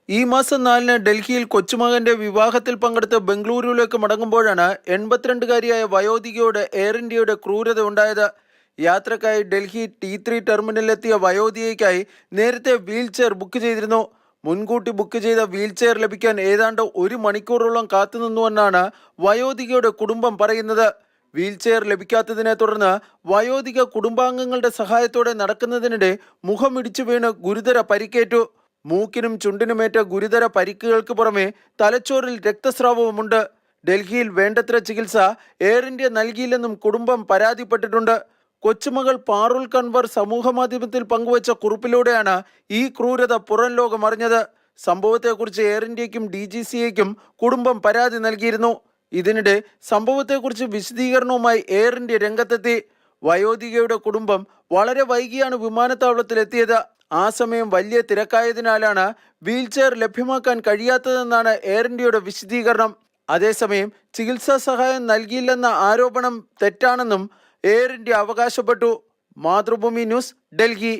ഈ മാസം 4-ന് ഡൽഹിയിൽ കൊച്ചുമകന്റെ വിവാഹത്തിൽ പങ്കെടുത്ത് ബംഗളൂരുവിലേക്ക് മടങ്ങുമ്പോഴാണ് 82-കാരിയായ വയോധികയോട് എയർ ഇന്ത്യയുടെ ക്രൂരത ഉണ്ടായത്. യാത്രക്കായി ഡൽഹി T3 ടെർമിനലിലെത്തിയ വയോധികയ്ക്കായി നേരത്തെ വീൽ ചെയർ ബുക്ക് ചെയ്തിരുന്നു. മുൻകൂട്ടി ബുക്ക് ചെയ്ത വീൽ ചെയർ ലഭിക്കാൻ ഏതാണ്ട് 1 മണിക്കൂറോളം കാത്തുനിന്നുവെന്നാണ് വയോധികയുടെ കുടുംബം പറയുന്നത്. വീൽ ചെയർ ലഭിക്കാത്തതിനെ തുടർന്ന് വയോധിക കുടുംബാംഗങ്ങളുടെ സഹായത്തോടെ നടക്കുന്നതിനിടെ മുഖമിടിച്ചു വീണ് ഗുരുതര പരിക്കേറ്റു. മൂക്കിനും ചുണ്ടിനുമേറ്റ ഗുരുതര പരിക്കുകൾക്ക് പുറമെ തലച്ചോറിൽ രക്തസ്രാവവുമുണ്ട്. ഡൽഹിയിൽ വേണ്ടത്ര ചികിത്സ എയർ ഇന്ത്യ നൽകിയില്ലെന്നും കുടുംബം പരാതിപ്പെട്ടിട്ടുണ്ട്. കൊച്ചുമകൾ പാറുൽ കൻവർ സമൂഹമാധ്യമത്തിൽ പങ്കുവച്ച കുറിപ്പിലൂടെയാണ് ഈ ക്രൂരത പുറം ലോകം അറിഞ്ഞത്. സംഭവത്തെക്കുറിച്ച് എയർ ഇന്ത്യക്കും DGCAയ്ക്കും കുടുംബം പരാതി നൽകിയിരുന്നു. ഇതിനിടെ സംഭവത്തെക്കുറിച്ച് വിശദീകരണവുമായി എയർ ഇന്ത്യ രംഗത്തെത്തി. വയോധികയുടെ കുടുംബം വളരെ വൈകിയാണ് വിമാനത്താവളത്തിലെത്തിയത്. ആ സമയം വലിയ തിരക്കായതിനാലാണ് വീൽ ചെയർ ലഭ്യമാക്കാൻ കഴിയാത്തതെന്നാണ് എയർ ഇന്ത്യയുടെ വിശദീകരണം. അതേസമയം ചികിത്സാ സഹായം നൽകിയില്ലെന്ന ആരോപണം തെറ്റാണെന്നും എയർ ഇന്ത്യ അവകാശപ്പെട്ടു. മാതൃഭൂമി ന്യൂസ്, ഡൽഹി.